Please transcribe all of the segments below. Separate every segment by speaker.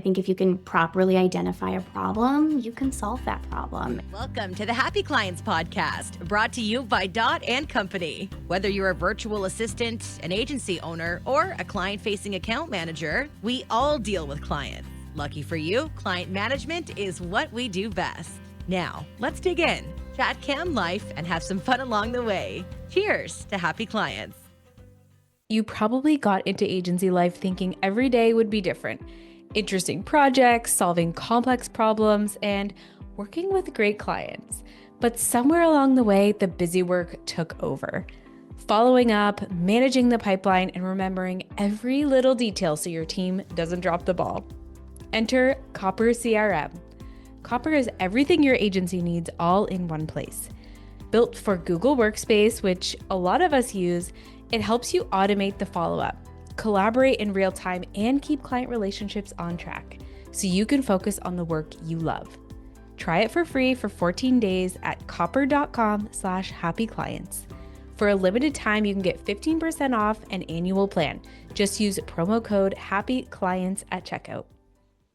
Speaker 1: I think if you can properly identify a problem, you can solve that problem.
Speaker 2: Welcome to the Happy Clients Podcast, brought to you by Dot and Company. Whether you're a virtual assistant, an agency owner, or a client-facing account manager, we all deal with clients. Lucky for you, client management is what we do best. Now, let's dig in, chat cam life, and have some fun along the way. Cheers to happy clients.
Speaker 3: You probably got into agency life thinking every day would be different. Interesting projects, solving complex problems, and working with great clients. But somewhere along the way, the busy work took over. Following up, managing the pipeline, and remembering every little detail so your team doesn't drop the ball. Enter Copper CRM. Copper is everything your agency needs all in one place. Built for Google Workspace, which a lot of us use, it helps you automate the follow-up, collaborate in real time, and keep client relationships on track so you can focus on the work you love. Try it for free for 14 days at copper.com/happyclients. For a limited time, you can get 15% off an annual plan. Just use promo code HAPPYCLIENTS at checkout.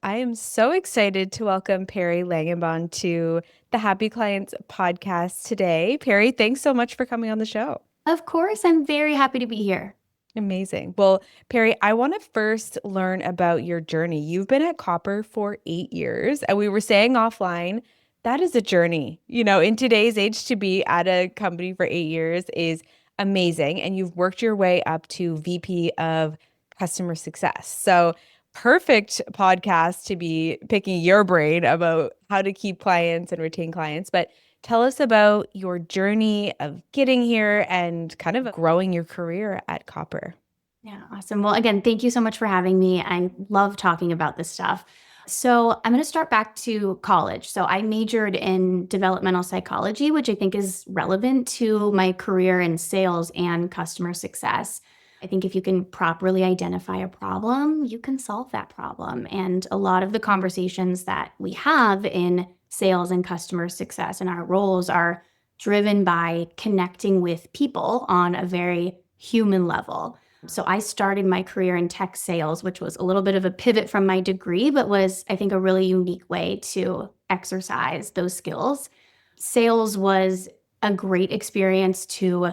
Speaker 3: I am so excited to welcome Perry Langenbahn to the Happy Clients podcast today. Perry, thanks so much for coming on the show.
Speaker 1: Of course, I'm very happy to be here.
Speaker 3: Amazing. Well, Perry, I want to first learn about your journey. You've been at Copper for 8 years, and we were saying offline, that is a journey. You know, in today's age, to be at a company for 8 years is amazing. And you've worked your way up to VP of customer success. So perfect podcast to be picking your brain about how to keep clients and retain clients. But tell us about your journey of getting here and kind of growing your career at Copper.
Speaker 1: Yeah, awesome. Well, again, thank you so much for having me. I love talking about this stuff. So I'm going to start back to college. So I majored in developmental psychology, which I think is relevant to my career in sales and customer success. I think if you can properly identify a problem, you can solve that problem. And a lot of the conversations that we have in sales and customer success and our roles are driven by connecting with people on a very human level. So I started my career in tech sales, which was a little bit of a pivot from my degree, but was, I think, a really unique way to exercise those skills. Sales was a great experience to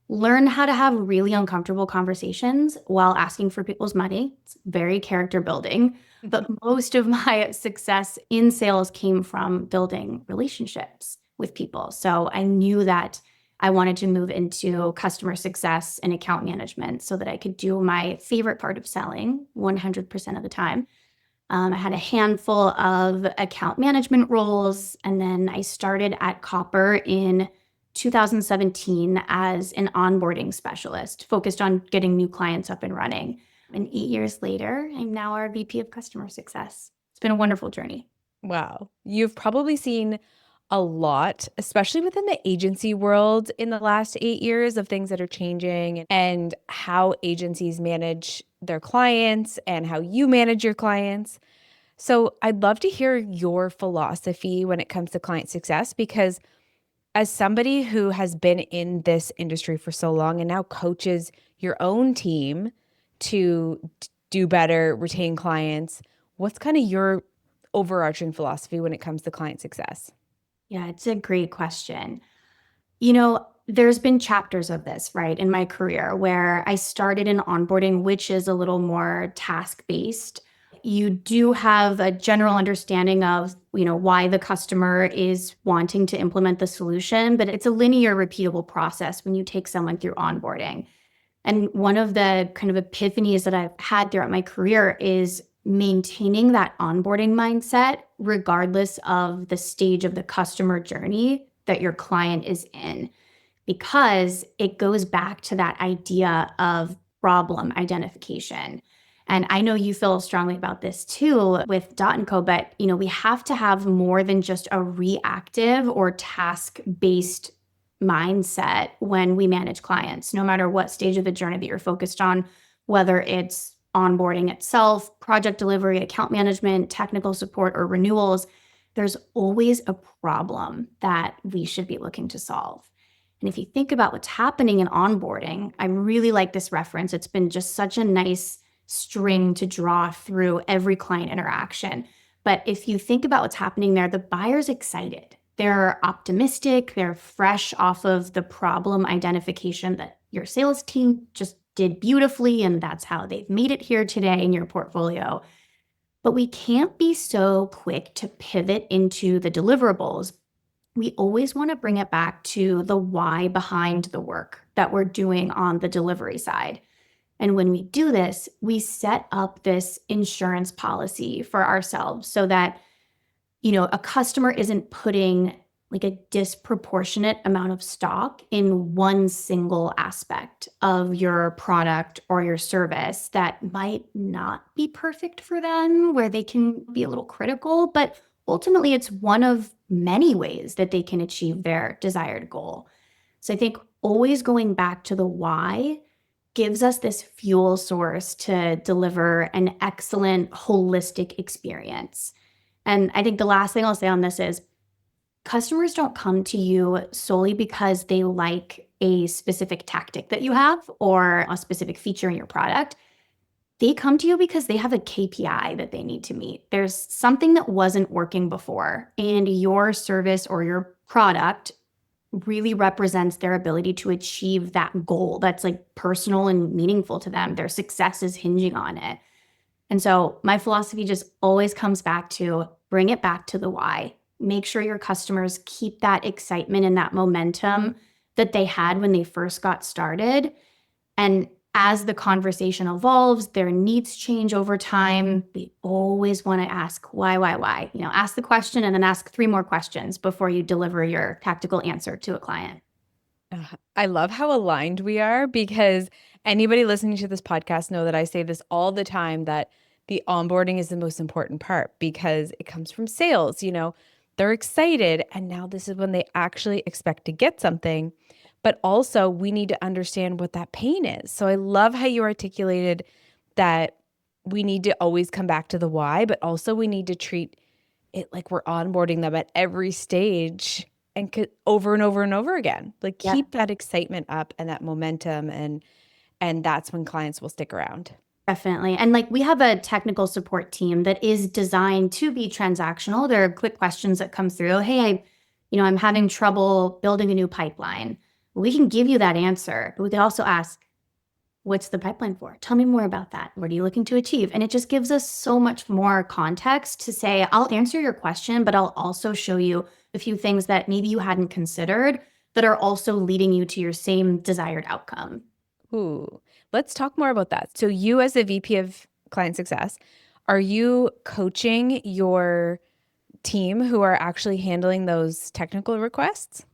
Speaker 1: learn how to have really uncomfortable conversations while asking for people's money. It's very character building. But most of my success in sales came from building relationships with people. So I knew that I wanted to move into customer success and account management so that I could do my favorite part of selling 100% of the time. I had a handful of account management roles, and then I started at Copper in 2017 as an onboarding specialist, focused on getting new clients up and running. And 8 years later, I'm now our VP of customer success. It's been a wonderful journey.
Speaker 3: Wow. You've probably seen a lot, especially within the agency world in the last 8 years, of things that are changing and how agencies manage their clients and how you manage your clients. So I'd love to hear your philosophy when it comes to client success, because as somebody who has been in this industry for so long and now coaches your own team to do better, retain clients, what's kind of your overarching philosophy when it comes to client success?
Speaker 1: Yeah, it's a great question. You know, there's been chapters of this, right, in my career where I started in onboarding, which is a little more task-based. You do have a general understanding of, why the customer is wanting to implement the solution, but it's a linear, repeatable process when you take someone through onboarding. And one of the kind of epiphanies that I've had throughout my career is maintaining that onboarding mindset, regardless of the stage of the customer journey that your client is in, because it goes back to that idea of problem identification. And I know you feel strongly about this too with Dot & Co, but we have to have more than just a reactive or task-based mindset when we manage clients, no matter what stage of the journey that you're focused on, whether it's onboarding itself, project delivery, account management, technical support, or renewals. There's always a problem that we should be looking to solve. And if you think about what's happening in onboarding, I really like this reference. It's been just such a nice string to draw through every client interaction. But if you think about what's happening there, the buyer's excited. They're optimistic. They're fresh off of the problem identification that your sales team just did beautifully, and that's how they've made it here today in your portfolio. But we can't be so quick to pivot into the deliverables. We always want to bring it back to the why behind the work that we're doing on the delivery side. And when we do this, we set up this insurance policy for ourselves so that, a customer isn't putting like a disproportionate amount of stock in one single aspect of your product or your service that might not be perfect for them, where they can be a little critical, but ultimately it's one of many ways that they can achieve their desired goal. So I think always going back to the why gives us this fuel source to deliver an excellent holistic experience. And I think the last thing I'll say on this is customers don't come to you solely because they like a specific tactic that you have or a specific feature in your product. They come to you because they have a KPI that they need to meet. There's something that wasn't working before, and your service or your product really represents their ability to achieve that goal that's like personal and meaningful to them. Their success is hinging on it. And so my philosophy just always comes back to bring it back to the why. Make sure your customers keep that excitement and that momentum that they had when they first got started. And as the conversation evolves, their needs change over time. We always want to ask why? Ask the question and then ask 3 more questions before you deliver your tactical answer to a client.
Speaker 3: I love how aligned we are, because anybody listening to this podcast know that I say this all the time, that the onboarding is the most important part because it comes from sales. They're excited, and now this is when they actually expect to get something. But also we need to understand what that pain is. So I love how you articulated that we need to always come back to the why, but also we need to treat it like we're onboarding them at every stage and over and over and over again. Like keep that excitement up and that momentum, and that's when clients will stick around.
Speaker 1: Definitely. And like we have a technical support team that is designed to be transactional. There are quick questions that come through. Hey, I'm having trouble building a new pipeline. We can give you that answer, but we could also ask, what's the pipeline for? Tell me more about that. What are you looking to achieve? And it just gives us so much more context to say, I'll answer your question, but I'll also show you a few things that maybe you hadn't considered that are also leading you to your same desired outcome.
Speaker 3: Ooh, let's talk more about that. So you as a VP of client success, are you coaching your team who are actually handling those technical requests?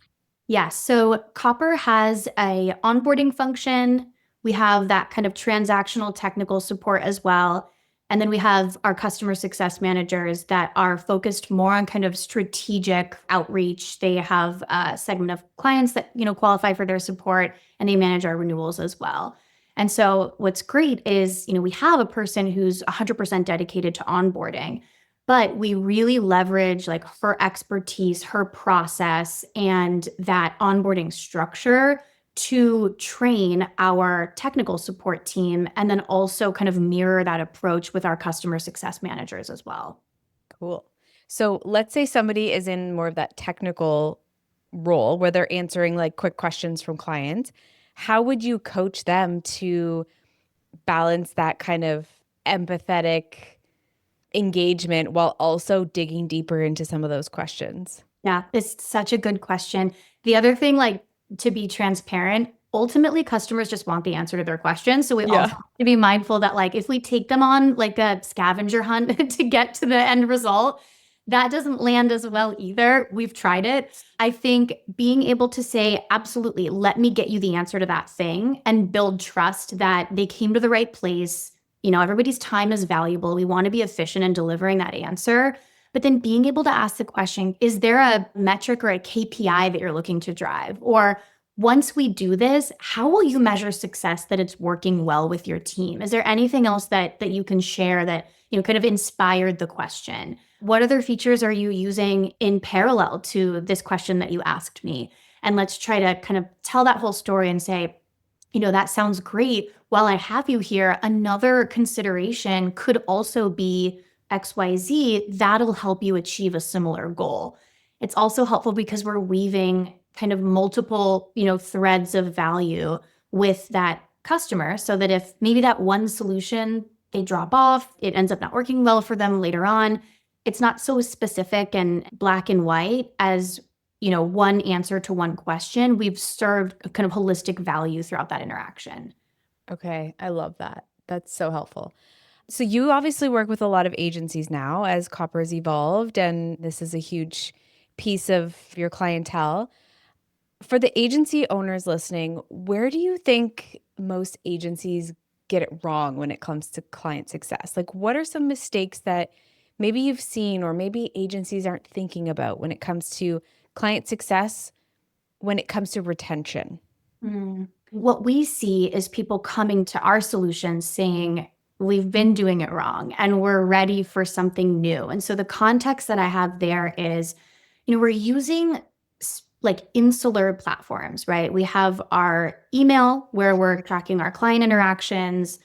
Speaker 1: Yes. So Copper has a onboarding function. We have that kind of transactional technical support as well. And then we have our customer success managers that are focused more on kind of strategic outreach. They have a segment of clients that, qualify for their support, and they manage our renewals as well. And so what's great is, we have a person who's 100% dedicated to onboarding, but we really leverage like her expertise, her process, and that onboarding structure to train our technical support team, and then also kind of mirror that approach with our customer success managers as well.
Speaker 3: Cool. So let's say somebody is in more of that technical role where they're answering like quick questions from clients. How would you coach them to balance that kind of empathetic engagement while also digging deeper into some of those questions?
Speaker 1: Yeah, it's such a good question. The other thing, like, to be transparent, ultimately customers just want the answer to their questions. So we also have to be mindful that like if we take them on like a scavenger hunt to get to the end result, that doesn't land as well either. We've tried it. I think being able to say, absolutely, let me get you the answer to that thing, and build trust that they came to the right place. Everybody's time is valuable. We want to be efficient in delivering that answer. But then being able to ask the question, is there a metric or a KPI that you're looking to drive? Or once we do this, how will you measure success that it's working well with your team? Is there anything else that you can share that kind of inspired the question? What other features are you using in parallel to this question that you asked me? And let's try to kind of tell that whole story and say, that sounds great. While I have you here, another consideration could also be XYZ. That'll help you achieve a similar goal. It's also helpful because we're weaving kind of multiple, threads of value with that customer so that if maybe that one solution they drop off, it ends up not working well for them later on. It's not so specific and black and white as one answer to one question. We've served a kind of holistic value throughout that interaction.
Speaker 3: Okay, I love that. That's so helpful. So you obviously work with a lot of agencies now as Copper's evolved, and this is a huge piece of your clientele. For the agency owners listening, where do you think most agencies get it wrong when it comes to client success? Like, what are some mistakes that maybe you've seen or maybe agencies aren't thinking about when it comes to client success, when it comes to retention?
Speaker 1: What we see is people coming to our solutions saying, we've been doing it wrong and we're ready for something new. And so the context that I have there is, we're using like insular platforms, right? We have our email where we're tracking our client interactions,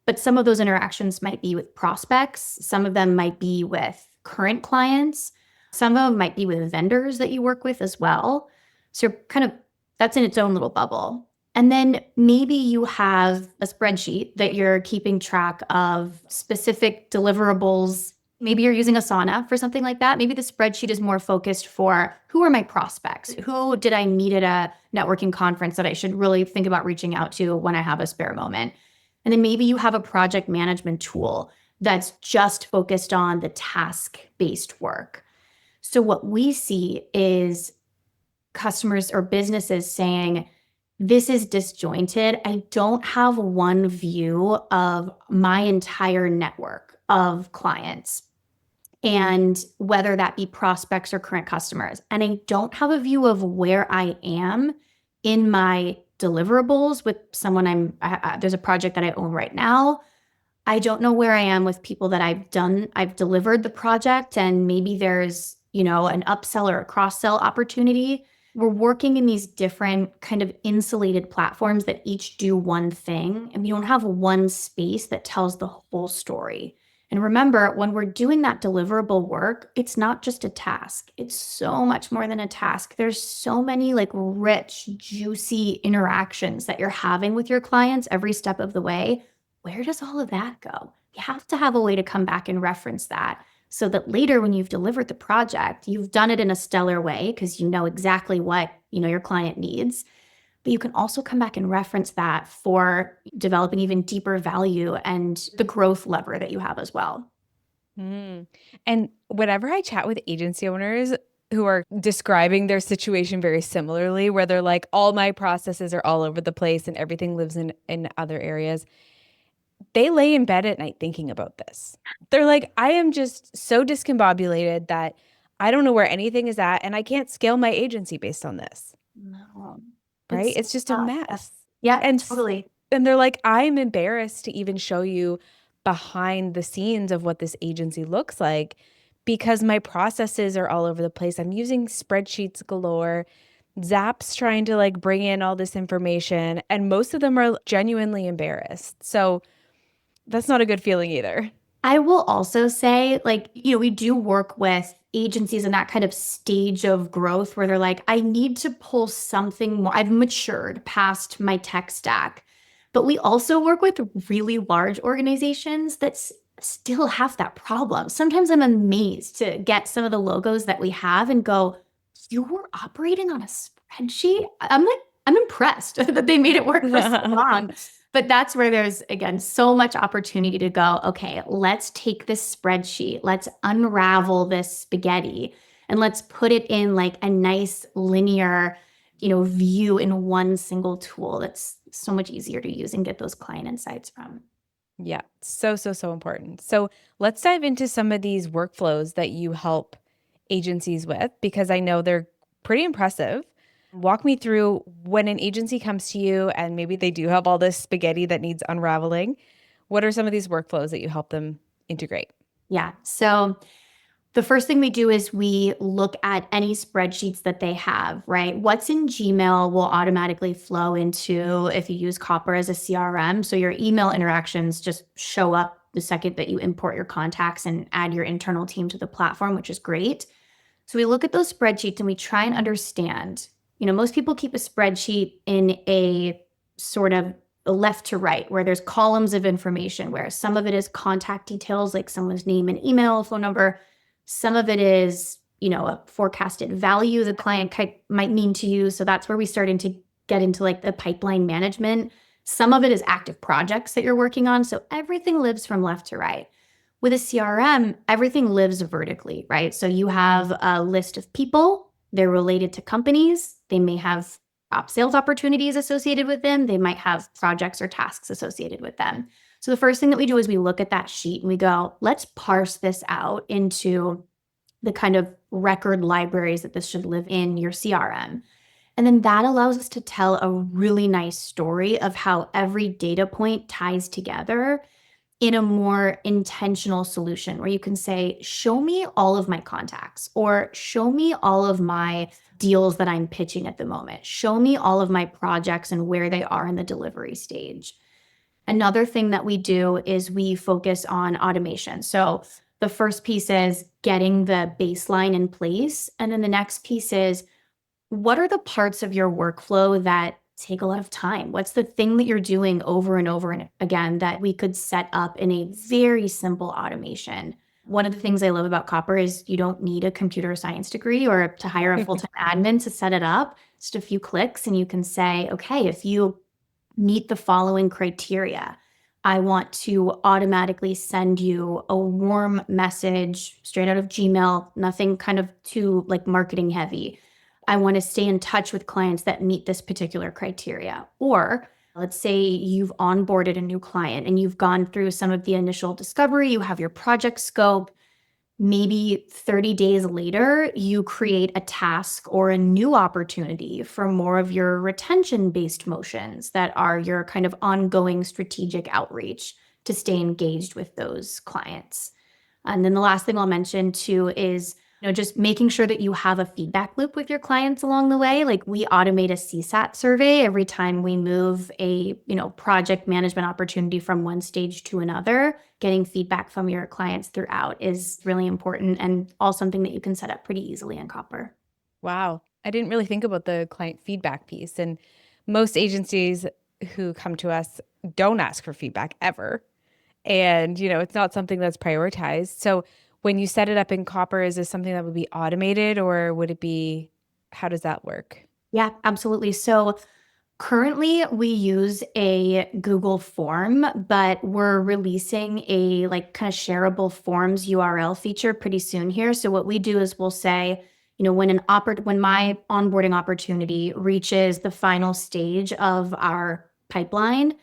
Speaker 1: but some of those interactions might be with prospects. Some of them might be with current clients. Some of them might be with vendors that you work with as well. So you're kind of, that's in its own little bubble. And then maybe you have a spreadsheet that you're keeping track of specific deliverables. Maybe you're using Asana for something like that. Maybe the spreadsheet is more focused for who are my prospects? Who did I meet at a networking conference that I should really think about reaching out to when I have a spare moment? And then maybe you have a project management tool that's just focused on the task-based work. So what we see is customers or businesses saying, this is disjointed. I don't have one view of my entire network of clients, and whether that be prospects or current customers. And I don't have a view of where I am in my deliverables with someone there's a project that I own right now. I don't know where I am with people that I've delivered the project, and maybe there's, an upsell or a cross-sell opportunity. We're working in these different kind of insulated platforms that each do one thing, and we don't have one space that tells the whole story. And remember, when we're doing that deliverable work, it's not just a task. It's so much more than a task. There's so many like rich, juicy interactions that you're having with your clients every step of the way. Where does all of that go? You have to have a way to come back and reference that so that later when you've delivered the project, you've done it in a stellar way because you know exactly what, your client needs. But you can also come back and reference that for developing even deeper value and the growth lever that you have as well.
Speaker 3: And whenever I chat with agency owners who are describing their situation very similarly, where they're like, all my processes are all over the place and everything lives in other areas, they lay in bed at night thinking about this. They're like, I am just so discombobulated that I don't know where anything is at and I can't scale my agency based on this.
Speaker 1: No.
Speaker 3: Right? It's just a mess.
Speaker 1: Yeah,
Speaker 3: And
Speaker 1: totally.
Speaker 3: and they're like, I'm embarrassed to even show you behind the scenes of what this agency looks like because my processes are all over the place. I'm using spreadsheets galore. Zap's trying to like bring in all this information, and most of them are genuinely embarrassed. So that's not a good feeling either.
Speaker 1: I will also say, like, we do work with agencies in that kind of stage of growth where they're like, I need to pull something more. I've matured past my tech stack. But we also work with really large organizations that still have that problem. Sometimes I'm amazed to get some of the logos that we have and go, you were operating on a spreadsheet? I'm impressed that they made it work for so long. But that's where there's, again, so much opportunity to go, okay, let's take this spreadsheet, let's unravel this spaghetti, and let's put it in like a nice linear, view in one single tool that's so much easier to use and get those client insights from.
Speaker 3: Yeah, so important. So let's dive into some of these workflows that you help agencies with, because I know they're pretty impressive. Walk me through when an agency comes to you and maybe they do have all this spaghetti that needs unraveling. What are some of these workflows that you help them integrate?
Speaker 1: Yeah. So The first thing we do is we look at any spreadsheets that they have, right? What's in Gmail will automatically flow into if you use Copper as a CRM. So your email interactions just show up the second that you import your contacts and add your internal team to the platform, which is great. So we look at those spreadsheets and we try and understand, most people keep a spreadsheet in a sort of left to right where there's columns of information, where some of it is contact details like someone's name and email, phone number. Some of it is, a forecasted value the client might mean to you. So that's where we starting to get into like the pipeline management. Some of it is active projects that you're working on. So everything lives from left to right. With a CRM, everything lives vertically, right? So you have a list of people, they're related to companies, they may have sales opportunities associated with them, they might have projects or tasks associated with them. So the first thing that we do is we look at that sheet and we go, let's parse this out into the kind of record libraries that this should live in your CRM. And then that allows us to tell a really nice story of how every data point ties together in a more intentional solution where you can say, show me all of my contacts, or show me all of my deals that I'm pitching at the moment. Show me all of my projects and where they are in the delivery stage. Another thing that we do is we focus on automation. So the first piece is getting the baseline in place. And then the next piece is, what are the parts of your workflow that take a lot of time? What's the thing that you're doing over and over and again that we could set up in a very simple automation? One of the things I love about Copper is you don't need a computer science degree or to hire a full-time admin to set it up. Just a few clicks and you can say, okay, if you meet the following criteria, I want to automatically send you a warm message straight out of Gmail, nothing kind of too like marketing heavy. I want to stay in touch with clients that meet this particular criteria. Or let's say you've onboarded a new client and you've gone through some of the initial discovery, you have your project scope. Maybe 30 days later, you create a task or a new opportunity for more of your retention-based motions that are your kind of ongoing strategic outreach to stay engaged with those clients. And then the last thing I'll mention too is just making sure that you have a feedback loop with your clients along the way. Like we automate a CSAT survey every time we move a, project management opportunity from one stage to another. Getting feedback from your clients throughout is really important and all something that you can set up pretty easily in Copper.
Speaker 3: Wow. I didn't really think about the client feedback piece. And most agencies who come to us don't ask for feedback ever. And, it's not something that's prioritized. So when you set it up in Copper, is this something that would be automated or would it be, how does that work?
Speaker 1: Yeah, absolutely. So currently we use a Google form, but we're releasing a like kind of shareable forms URL feature pretty soon here. So what we do is we'll say, when my onboarding opportunity reaches the final stage of our pipeline,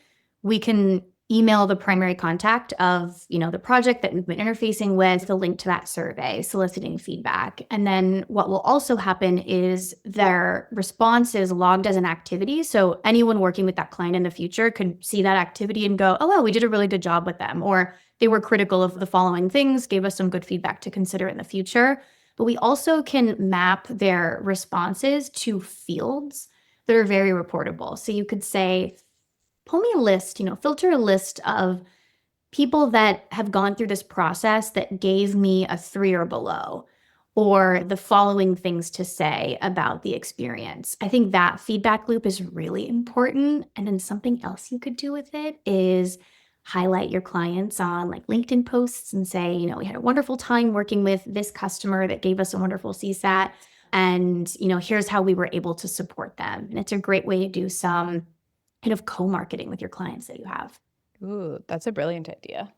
Speaker 1: we can email the primary contact of, the project that we've been interfacing with, the link to that survey, soliciting feedback. And then what will also happen is their response is logged as an activity. So anyone working with that client in the future could see that activity and go, oh, well, we did a really good job with them. Or they were critical of the following things, gave us some good feedback to consider in the future. But we also can map their responses to fields that are very reportable. So you could say, pull me a list, filter a list of people that have gone through this process that gave me a 3 or below, or the following things to say about the experience. I think that feedback loop is really important. And then something else you could do with it is highlight your clients on like LinkedIn posts and say, we had a wonderful time working with this customer that gave us a wonderful CSAT. And, here's how we were able to support them. And it's a great way to do some kind of co-marketing with your clients that you have.
Speaker 3: Ooh, that's a brilliant idea.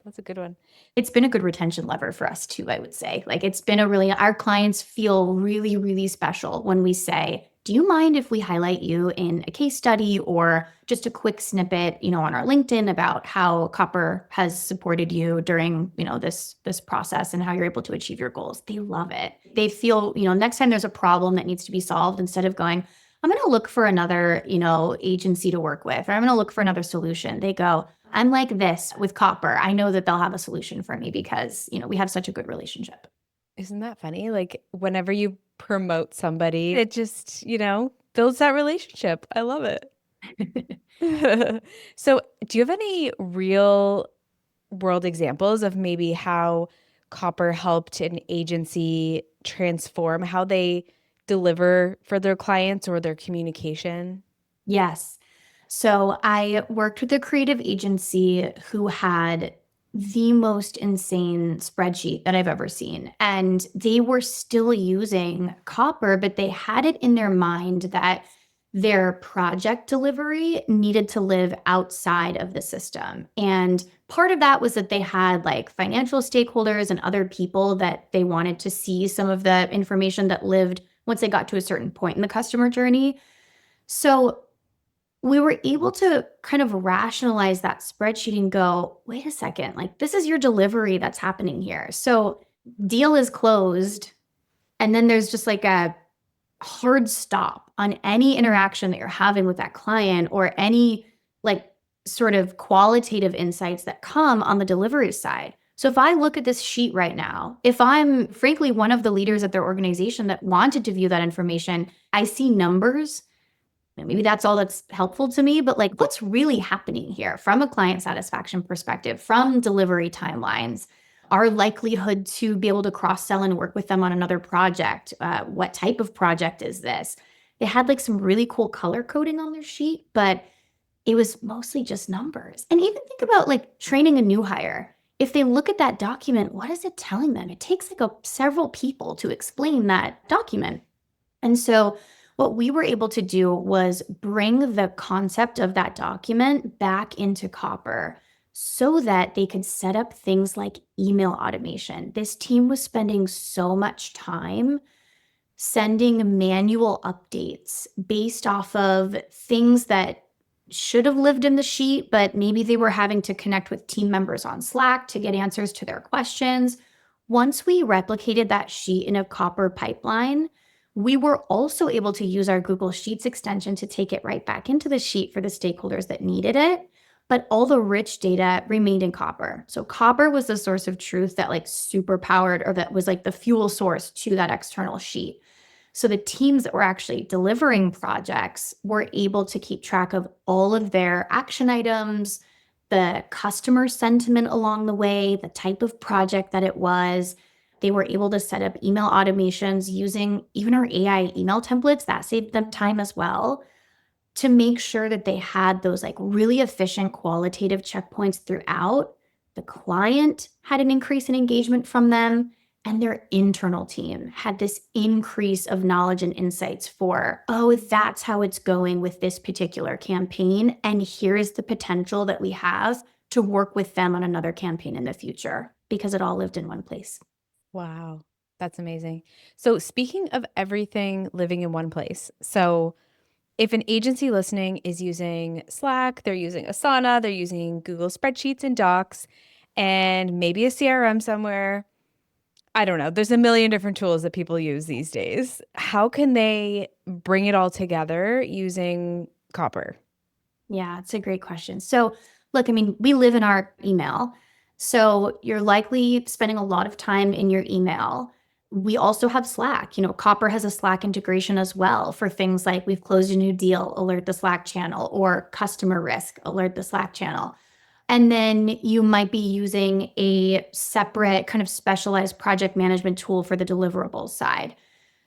Speaker 3: That's a good one.
Speaker 1: It's been a good retention lever for us too, I would say. Like it's been our clients feel really, really special when we say, do you mind if we highlight you in a case study or just a quick snippet, on our LinkedIn about how Copper has supported you during, this process and how you're able to achieve your goals? They love it. They feel, next time there's a problem that needs to be solved, instead of going, I'm going to look for another, agency to work with, or I'm going to look for another solution. They go, I'm like this with Copper. I know that they'll have a solution for me because, we have such a good relationship.
Speaker 3: Isn't that funny? Like whenever you promote somebody, it just, builds that relationship. I love it. So, do you have any real world examples of maybe how copper helped an agency transform how they deliver for their clients or their communication?
Speaker 1: Yes. So I worked with a creative agency who had the most insane spreadsheet that I've ever seen. And they were still using copper, but they had it in their mind that their project delivery needed to live outside of the system. And part of that was that they had like financial stakeholders and other people that they wanted to see some of the information that lived once they got to a certain point in the customer journey. So we were able to kind of rationalize that spreadsheet and go, wait a second, like this is your delivery that's happening here. So deal is closed. And then there's just like a hard stop on any interaction that you're having with that client or any like sort of qualitative insights that come on the delivery side. So if I look at this sheet right now, if I'm frankly one of the leaders at their organization that wanted to view that information, I see numbers. Maybe that's all that's helpful to me, but like what's really happening here from a client satisfaction perspective, from delivery timelines, our likelihood to be able to cross-sell and work with them on another project. What type of project is this? They had like some really cool color coding on their sheet, but it was mostly just numbers. And even think about like training a new hire. If they look at that document, what is it telling them? It takes like several people to explain that document. And so what we were able to do was bring the concept of that document back into Copper so that they could set up things like email automation. This team was spending so much time sending manual updates based off of things that should have lived in the sheet, but maybe they were having to connect with team members on Slack to get answers to their questions. Once we replicated that sheet in a Copper pipeline, we were also able to use our Google Sheets extension to take it right back into the sheet for the stakeholders that needed it. But all the rich data remained in Copper. So Copper was the source of truth that like super powered, or that was like the fuel source to that external sheet. So the teams that were actually delivering projects were able to keep track of all of their action items, the customer sentiment along the way, the type of project that it was. They were able to set up email automations using even our AI email templates. That saved them time as well, to make sure that they had those like really efficient qualitative checkpoints throughout. The client had an increase in engagement from them, and their internal team had this increase of knowledge and insights for, oh, that's how it's going with this particular campaign. And here's the potential that we have to work with them on another campaign in the future, because it all lived in one place.
Speaker 3: Wow, that's amazing. So, speaking of everything living in one place, so if an agency listening is using Slack, they're using Asana, they're using Google Spreadsheets and Docs, and maybe a CRM somewhere, I don't know. There's a million different tools that people use these days. How can they bring it all together using Copper?
Speaker 1: Yeah, it's a great question. So, look, I mean, we live in our email. So, you're likely spending a lot of time in your email. We also have Slack. Copper has a Slack integration as well for things like we've closed a new deal, alert the Slack channel, or customer risk, alert the Slack channel. And then you might be using a separate kind of specialized project management tool for the deliverables side.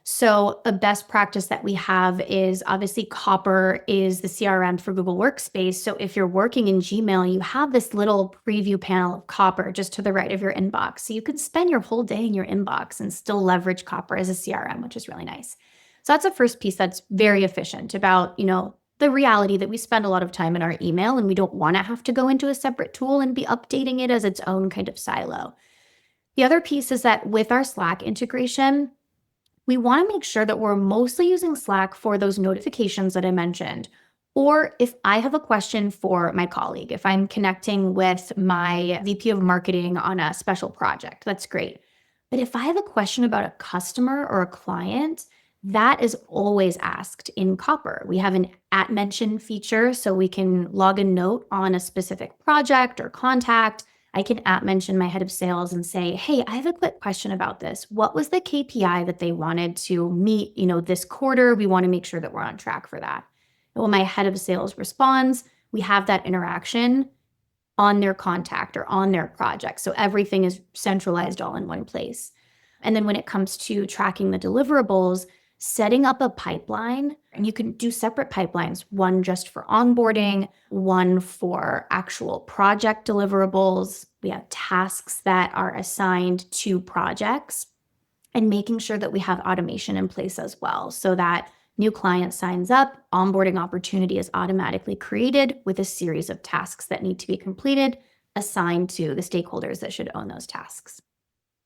Speaker 1: So a best practice that we have is obviously Copper is the CRM for Google Workspace. So if you're working in Gmail, you have this little preview panel of Copper just to the right of your inbox. So you could spend your whole day in your inbox and still leverage Copper as a CRM, which is really nice. So that's a first piece that's very efficient about, the reality that we spend a lot of time in our email and we don't want to have to go into a separate tool and be updating it as its own kind of silo. The other piece is that with our Slack integration, we want to make sure that we're mostly using Slack for those notifications that I mentioned. Or if I have a question for my colleague, if I'm connecting with my VP of marketing on a special project, that's great. But if I have a question about a customer or a client, that is always asked in Copper. We have an @mention feature, so we can log a note on a specific project or contact, I can mention my head of sales and say, hey, I have a quick question about this. What was the KPI that they wanted to meet, this quarter? We want to make sure that we're on track for that. And when my head of sales responds, we have that interaction on their contact or on their project. So everything is centralized all in one place. And then when it comes to tracking the deliverables, setting up a pipeline, and you can do separate pipelines, one just for onboarding, one for actual project deliverables. We have tasks that are assigned to projects, and making sure that we have automation in place as well, so that new client signs up, onboarding opportunity is automatically created with a series of tasks that need to be completed, assigned to the stakeholders that should own those tasks.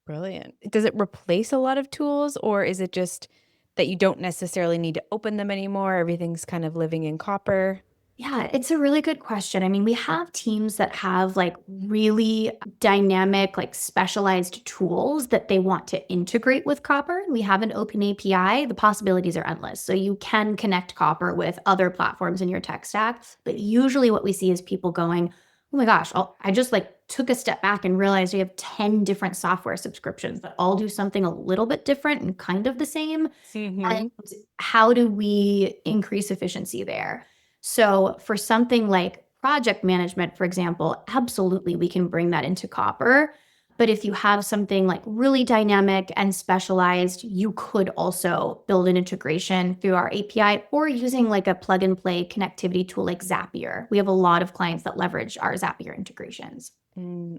Speaker 3: Brilliant. Does it replace a lot of tools, or is it just that you don't necessarily need to open them anymore? Everything's kind of living in copper.
Speaker 1: Yeah, it's a really good question. I mean, we have teams that have like really dynamic, like specialized tools that they want to integrate with Copper. We have an open API. The possibilities are endless. So you can connect Copper with other platforms in your tech stack. But usually what we see is people going, oh my gosh, I just like took a step back and realized we have 10 different software subscriptions that all do something a little bit different and kind of the same. And how do we increase efficiency there? So for something like project management, for example, absolutely we can bring that into Copper. But if you have something like really dynamic and specialized, you could also build an integration through our API or using like a plug and play connectivity tool like Zapier. We have a lot of clients that leverage our Zapier integrations.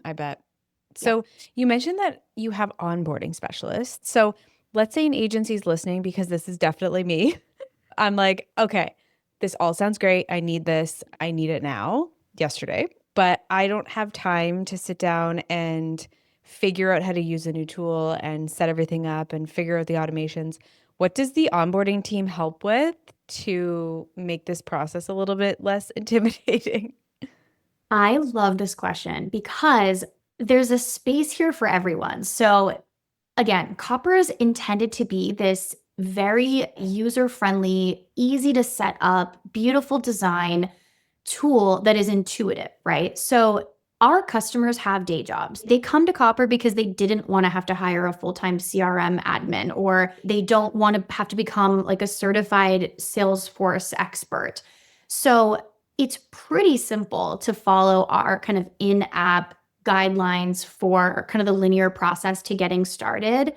Speaker 3: I bet. So you mentioned that you have onboarding specialists. So let's say an agency is listening, because this is definitely me. I'm like, okay, this all sounds great. I need this. I need it now, yesterday. But I don't have time to sit down and figure out how to use a new tool and set everything up and figure out the automations. What does the onboarding team help with to make this process a little bit less intimidating?
Speaker 1: I love this question because there's a space here for everyone. So again, Copper is intended to be this very user-friendly, easy to set up, beautiful design tool that is intuitive, right? So our customers have day jobs. They come to Copper because they didn't want to have to hire a full-time CRM admin, or they don't want to have to become like a certified Salesforce expert. So it's pretty simple to follow our kind of in-app guidelines for kind of the linear process to getting started.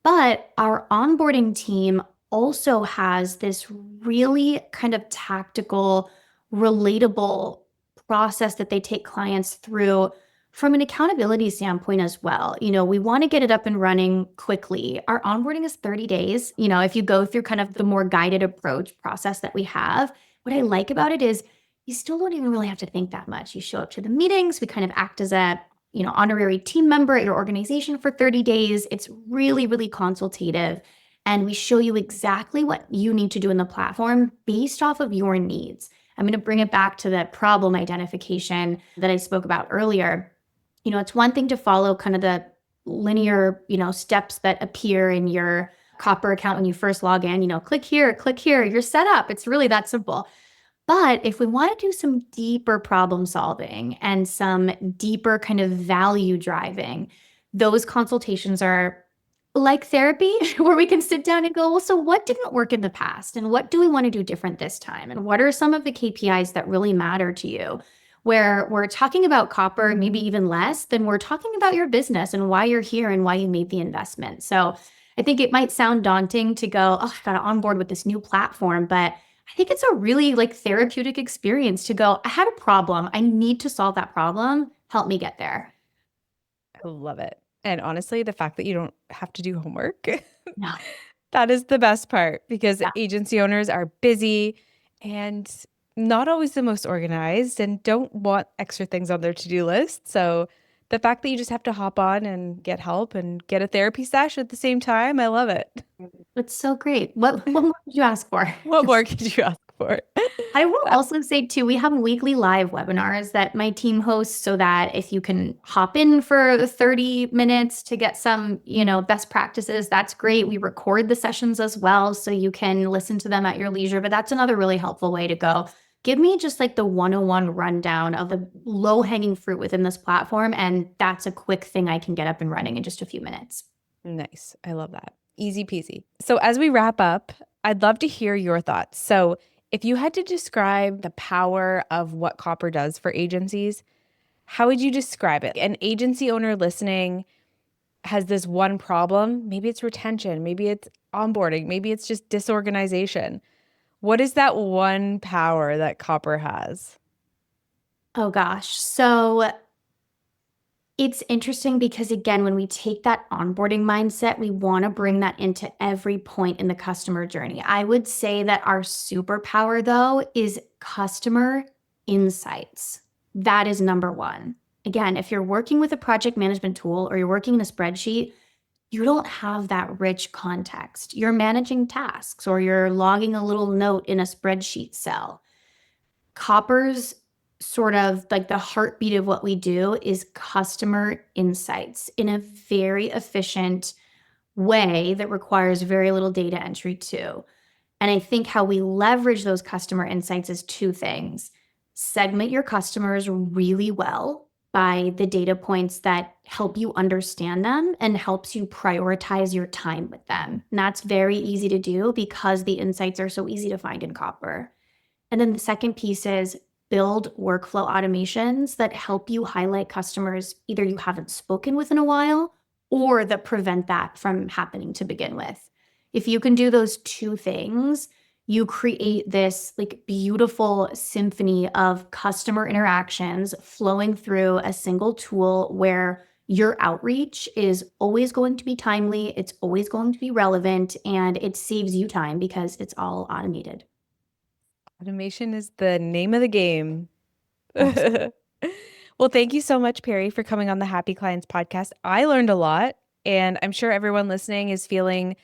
Speaker 1: But our onboarding team also has this really kind of tactical, relatable process that they take clients through from an accountability standpoint as well. We want to get it up and running quickly. Our onboarding is 30 days. If you go through kind of the more guided approach process that we have, what I like about it is you still don't even really have to think that much. You show up to the meetings, we kind of act as a honorary team member at your organization for 30 days. It's really, really consultative. And we show you exactly what you need to do in the platform based off of your needs. I'm going to bring it back to that problem identification that I spoke about earlier. It's one thing to follow kind of the linear, steps that appear in your Copper account when you first log in, click here, you're set up. It's really that simple. But if we want to do some deeper problem solving and some deeper kind of value driving, those consultations are like therapy, where we can sit down and go, well, so what didn't work in the past? And what do we want to do different this time? And what are some of the KPIs that really matter to you? Where we're talking about Copper, maybe even less than we're talking about your business and why you're here and why you made the investment. So I think it might sound daunting to go, oh, I got to onboard with this new platform, but I think it's a really like therapeutic experience to go, I had a problem. I need to solve that problem. Help me get there.
Speaker 3: I love it. And honestly, the fact that you don't have to do homework,
Speaker 1: No.
Speaker 3: that is the best part, because
Speaker 1: Yeah.
Speaker 3: agency owners are busy and not always the most organized and don't want extra things on their to-do list. So the fact that you just have to hop on and get help and get a therapy sesh at the same time, I love it.
Speaker 1: It's so great. What more did you ask for?
Speaker 3: What more could you ask for?
Speaker 1: I will also say too, we have weekly live webinars that my team hosts, so that if you can hop in for 30 minutes to get some, best practices, that's great. We record the sessions as well, so you can listen to them at your leisure. But that's another really helpful way to go, give me just like the 101 rundown of the low hanging fruit within this platform. And that's a quick thing I can get up and running in just a few minutes.
Speaker 3: Nice. I love that. Easy peasy. So as we wrap up, I'd love to hear your thoughts. So if you had to describe the power of what Copper does for agencies, how would you describe it? An agency owner listening has this one problem. Maybe it's retention. Maybe it's onboarding. Maybe it's just disorganization. What is that one power that Copper has?
Speaker 1: Oh gosh. So it's interesting because, again, when we take that onboarding mindset, we want to bring that into every point in the customer journey. I would say that our superpower, though, is customer insights. That is number one. Again, if you're working with a project management tool or you're working in a spreadsheet, you don't have that rich context. You're managing tasks or you're logging a little note in a spreadsheet cell. Copper's sort of like the heartbeat of what we do is customer insights in a very efficient way that requires very little data entry too. And I think how we leverage those customer insights is two things. Segment your customers really well by the data points that help you understand them and helps you prioritize your time with them. And that's very easy to do because the insights are so easy to find in Copper. And then the second piece is build workflow automations that help you highlight customers either you haven't spoken with in a while or that prevent that from happening to begin with. If you can do those two things, you create this like beautiful symphony of customer interactions flowing through a single tool where your outreach is always going to be timely, it's always going to be relevant, and it saves you time because it's all automated.
Speaker 3: Automation is the name of the game.
Speaker 1: Absolutely.
Speaker 3: Well, thank you so much, Perry, for coming on the Happy Clients podcast. I learned a lot, and I'm sure everyone listening is feeling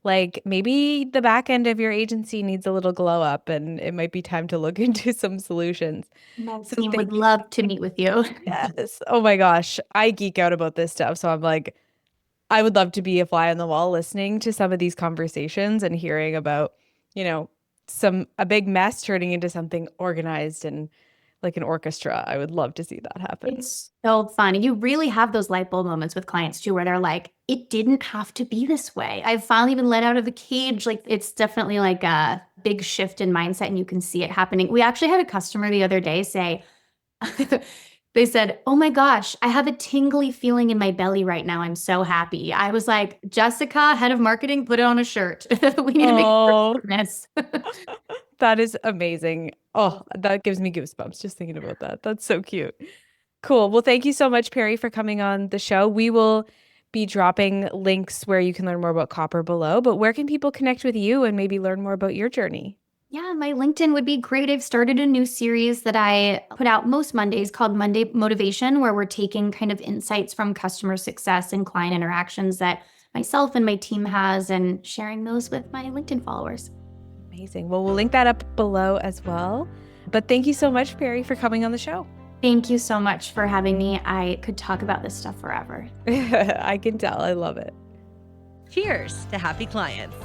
Speaker 3: like maybe the back end of your agency needs a little glow up and it might be time to look into some solutions.
Speaker 1: My
Speaker 3: So
Speaker 1: team
Speaker 3: thank
Speaker 1: would love to meet with you.
Speaker 3: Yes. Oh my gosh. I geek out about this stuff. So I'm like, I would love to be a fly on the wall listening to some of these conversations and hearing about, you know, a big mess turning into something organized and like an orchestra. I would love to see that happen.
Speaker 1: It's so fun. And you really have those light bulb moments with clients too, where they're like, it didn't have to be this way. I've finally been let out of the cage. Like it's definitely like a big shift in mindset and you can see it happening. We actually had a customer the other day say, they said, oh my gosh, I have a tingly feeling in my belly right now. I'm so happy. I was like, Jessica, head of marketing, put it on a shirt. We need to make
Speaker 3: Oh,
Speaker 1: this.
Speaker 3: that is amazing. Oh, that gives me goosebumps just thinking about that. That's so cute. Cool. Well, thank you so much, Perry, for coming on the show. We will be dropping links where you can learn more about Copper below, but where can people connect with you and maybe learn more about your journey?
Speaker 1: Yeah, my LinkedIn would be great. I've started a new series that I put out most Mondays called Monday Motivation, where we're taking kind of insights from customer success and client interactions that myself and my team has and sharing those with my LinkedIn followers.
Speaker 3: Amazing. Well, we'll link that up below as well. But thank you so much, Perry, for coming on the show.
Speaker 1: Thank you so much for having me. I could talk about this stuff forever.
Speaker 3: I can tell. I love it.
Speaker 2: Cheers to happy clients.